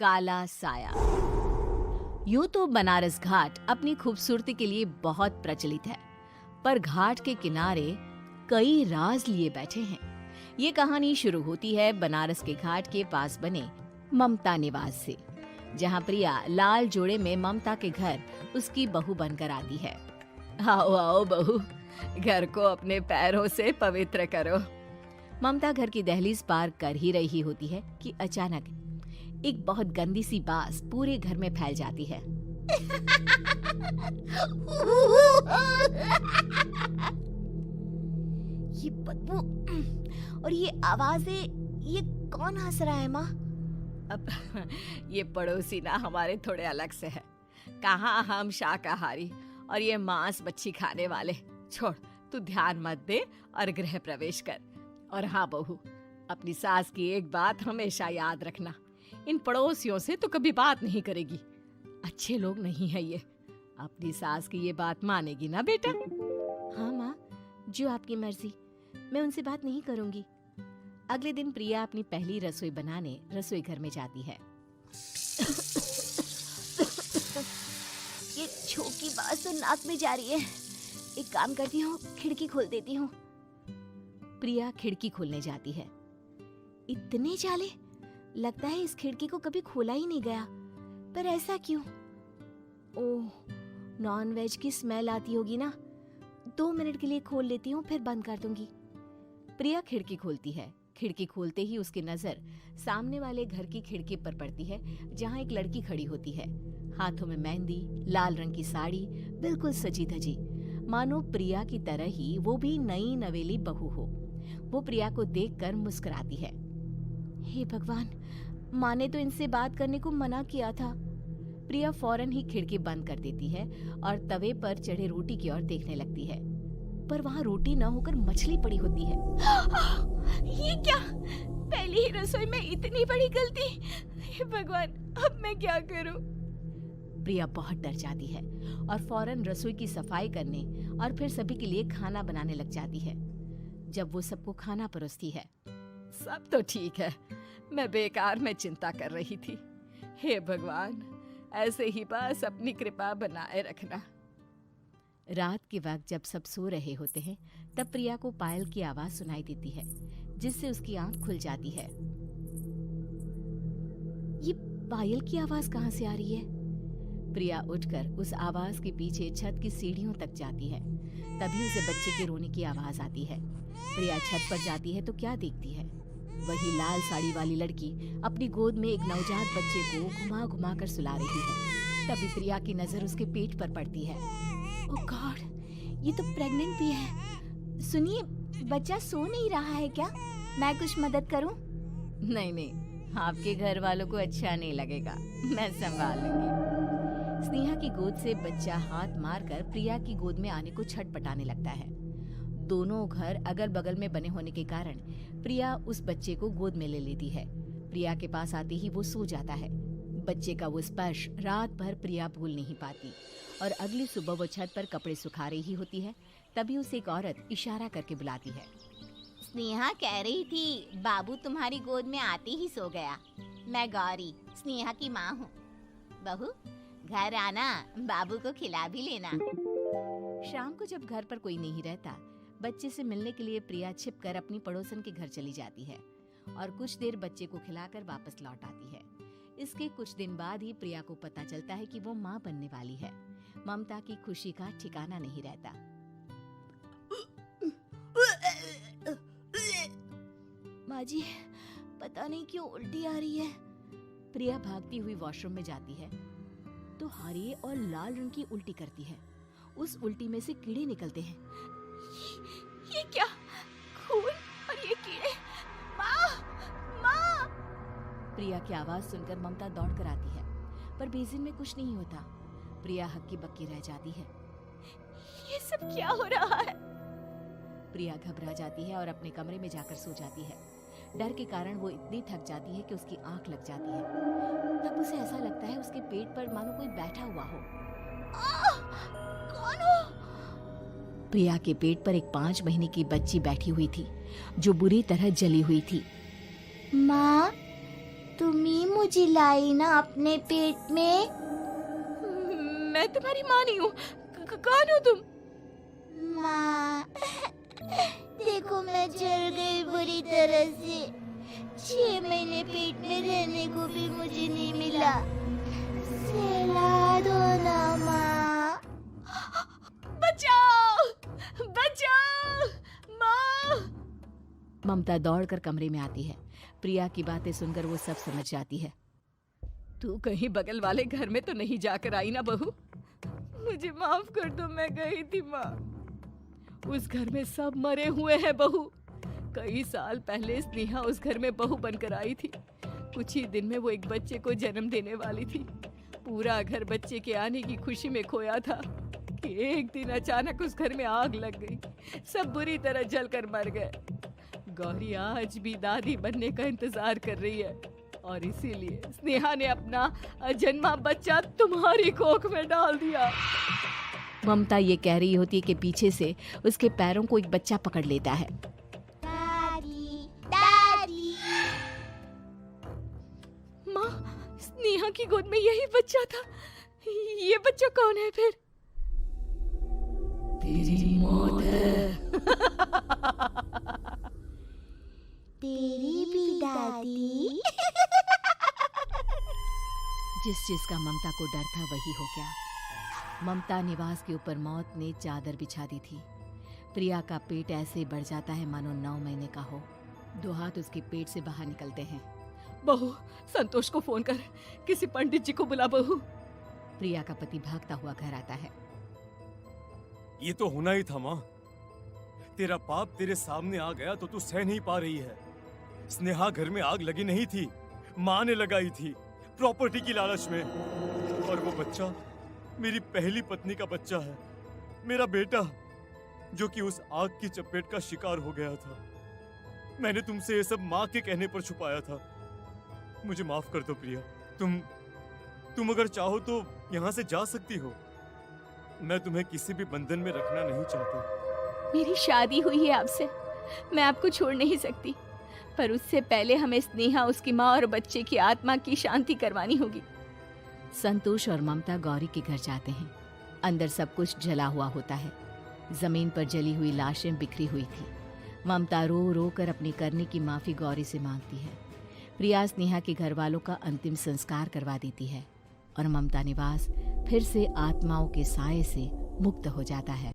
काला साया। यूं तो बनारस घाट अपनी खूबसूरती के लिए बहुत प्रचलित है, पर घाट के किनारे कई राज लिए बैठे हैं। ये कहानी शुरू होती है बनारस के घाट के पास बने ममता निवास से, जहां प्रिया लाल जोड़े में ममता के घर उसकी बहू बनकर आती है। आओ आओ बहू, घर को अपने पैरों से पवित्र करो। ममता घर की दहलीज पार कर ही रही होती है कि अचानक एक बहुत गंदी सी बास पूरे घर में फैल जाती है। ये बदबू और ये आवाजें, ये कौन हंस रहा है माँ? अब ये पड़ोसी ना हमारे थोड़े अलग से है। कहाँ हम शाकाहारी और ये मांस मच्छी खाने वाले। छोड़, तू ध्यान मत दे और गृह प्रवेश कर। और हाँ बहू, अपनी सास की एक बात हमेशा याद रखना, इन पड़ोसियों से तो कभी बात नहीं करेगी। अच्छे लोग नहीं है ये। अपनी सास की ये बात मानेगी ना बेटा? हाँ माँ, जो आपकी मर्जी, मैं उनसे बात नहीं करूंगी। अगले दिन प्रिया अपनी पहली रसोई बनाने रसोई घर में जाती है। ये छोकी बात तो नाक में जा रही है। एक काम करती हूँ, खिड़की खोल देती हूँ। प्रिया खिड़की खोलने जाती है। इतने जाले, लगता है इस खिड़की को कभी खोला ही नहीं गया। पर ऐसा क्यों? ओह, नॉन वेज की स्मेल आती होगी ना। 2 मिनट के लिए खोल लेती हूँ, फिर बंद कर दूंगी। प्रिया खिड़की खोलती है। खिड़की खोलते ही उसकी नजर सामने वाले घर की खिड़की पर पड़ती है, जहाँ एक लड़की खड़ी होती है। हाथों में मेहंदी, लाल रंग की साड़ी, बिल्कुल सजी धजी, मानो प्रिया की तरह ही वो भी नई नवेली बहू हो। वो प्रिया को देखकर मुस्कुराती है। हे भगवान, माँ ने तो इनसे बात करने को मना किया था। प्रिया फौरन ही खिड़की बंद कर देती है और तवे पर चढ़े रोटी की ओर देखने लगती है, पर वहाँ रोटी न होकर मछली पड़ी होती है। ये क्या? पहली ही रसोई में इतनी बड़ी गलती। हे भगवान, अब मैं क्या करूं? प्रिया बहुत डर जाती है और फौरन रसोई की सफाई करने और फिर सभी के लिए खाना बनाने लग जाती है। जब वो सबको खाना परोसती है, सब तो ठीक है, मैं बेकार में चिंता कर रही थी। हे भगवान, ऐसे ही बस अपनी कृपा बनाए रखना। रात के वक्त जब सब सो रहे होते हैं, तब प्रिया को पायल की आवाज सुनाई देती है, जिससे उसकी आंख खुल जाती है। ये पायल की आवाज कहाँ से आ रही है? प्रिया उठकर उस आवाज के पीछे छत की सीढ़ियों तक जाती है। तभी उसे बच्चे के रोने की आवाज आती है। प्रिया छत पर जाती है तो क्या देखती है? वही लाल साड़ी वाली लड़की अपनी गोद में एक नवजात बच्चे को घुमा घुमा कर सुला रही है। तभी प्रिया की नजर उसके पेट पर पड़ती है। ओह गॉड, ये तो प्रेग्नेंट भी है। सुनिए, बच्चा सो नहीं रहा है क्या? मैं कुछ मदद करूं? नहीं नहीं, आपके घर वालों को अच्छा नहीं लगेगा, मैं संभाल लूंगी। स्नेहा की गोद से बच्चा हाथ मारकर प्रिया की गोद में आने को छटपटाने लगता है। दोनों घर अगल बगल में बने होने के कारण प्रिया उस बच्चे को गोद में ले लेती है। प्रिया के पास आते ही वो सो जाता है। बच्चे का वो स्पर्श रात भर प्रिया भूल नहीं पाती और अगली सुबह वो छत पर कपड़े सुखा रही होती है। तभी उसे एक औरत इशारा करके बुलाती है। स्नेहा कह रही थी बाबू तुम्हारी गोद में आते ही सो गया। मैं गौरी, स्नेहा की माँ हूँ। बहू, घर आना, बाबू को खिला भी लेना। शाम को जब घर पर कोई नहीं रहता, बच्चे से मिलने के लिए प्रिया छिपकर अपनी पड़ोसन के घर चली जाती है और कुछ देर बच्चे को खिलाकर वापस लौट आती है। इसके कुछ दिन बाद ही प्रिया को पता चलता है कि वो माँ बनने वाली है। ममता की खुशी का ठिकाना नहीं रहता। माँ जी, पता नहीं क्यों उल्टी आ रही है। प्रिया भागती हुई वॉशरूम में जाती है तो हरे और लाल रंग की उल्टी करती है। उस उल्टी में से कीड़े निकलते हैं। ये क्या? खून और ये कीड़े! माँ! माँ! प्रिया की आवाज सुनकर ममता दौड़ कर आती है, पर बेसिन में कुछ नहीं होता। प्रिया हक्की बक्की रह जाती है। ये सब क्या हो रहा है? प्रिया घबरा जाती है और अपने कमरे में जाकर सो जाती है। डर के कारण वो इतनी थक जाती है कि उसकी आंख लग जाती है। तब उसे ऐसा लगता है उसके पेट पर मानो कोई बैठा हुआ हो। कौन हो? प्रिया के पेट पर एक 5 महीने की बच्ची बैठी हुई थी, जो बुरी तरह जली हुई थी। माँ, तुम ही मुझे लाई ना अपने पेट में। मैं तुम्हारी माँ नहीं हूँ। कौन हो तुम? माँ, देखो मैं जल गई बुरी तरह से। 6 महीने पेट में रहने को भी मुझे नहीं मिला। सहला दो ना माँ। बचाओ, बचाओ, माँ! ममता दौड़कर कमरे में आती है। प्रिया की बातें सुनकर वो सब समझ जाती है। तू कहीं बगल वाले घर में तो नहीं जाकर आई ना बहू? मुझे माफ कर दो, मैं गई थी माँ। उस घर में सब मरे हुए हैं बहू। कई साल पहले स्नेहा उस घर में बहू बनकर आई थी। कुछ ही दिन में वो एक बच्चे को जन्म देने वाली थी। पूरा घर बच्चे के आने की खुशी में खोया था कि एक दिन अचानक उस घर में आग लग गई। सब बुरी तरह जलकर मर गए। गौरी आज भी दादी बनने का इंतजार कर रही है और इसीलिए स्नेहा ने अपना अजन्मा बच्चा तुम्हारी कोख में डाल दिया। ममता ये कह रही होती है कि पीछे से उसके पैरों को एक बच्चा पकड़ लेता है। दादी, दादी। माँ, स्नेहा की गोद में यही बच्चा था। ये बच्चा कौन है फिर? तेरी मौत है। तेरी भी दादी। जिस चीज का ममता को डर था वही हो गया। ममता निवास के ऊपर मौत ने चादर बिछा दी थी। प्रिया का पेट ऐसे बढ़ जाता है मानो 9 महीने का हो। 2 हाथ उसके पेट से बाहर निकलते हैं। बहू, संतोष को फोन कर, किसी पंडित जी को बुला बहू। प्रिया का पति भागता हुआ घर आता है। ये तो होना ही था माँ। तेरा पाप तेरे सामने आ गया तो तू सह नहीं पा रही है। स्नेहा घर में आग लगी नहीं थी, माँ ने लगाई थी, प्रॉपर्टी की लालच में। और वो बच्चा मेरी पहली पत्नी का बच्चा है, मेरा बेटा, जो कि उस आग की चपेट का शिकार हो गया था। मैंने तुमसे ये सब माँ के कहने पर छुपाया था। मुझे माफ कर दो प्रिया। तुम अगर चाहो तो यहाँ से जा सकती हो। मैं तुम्हें किसी भी बंधन में रखना नहीं चाहता। मेरी शादी हुई है आपसे, मैं आपको छोड़ नहीं सकती, पर उससे पहले हमें स्नेहा, उसकी माँ और बच्चे की आत्मा की शांति करवानी होगी। संतोष और ममता गौरी के घर जाते हैं। अंदर सब कुछ जला हुआ होता है। जमीन पर जली हुई लाशें बिखरी हुई थी। ममता रो रो कर अपनी करने की माफी गौरी से मांगती है। प्रिया स्नेहा के घर वालों का अंतिम संस्कार करवा देती है और ममता निवास फिर से आत्माओं के साए से मुक्त हो जाता है।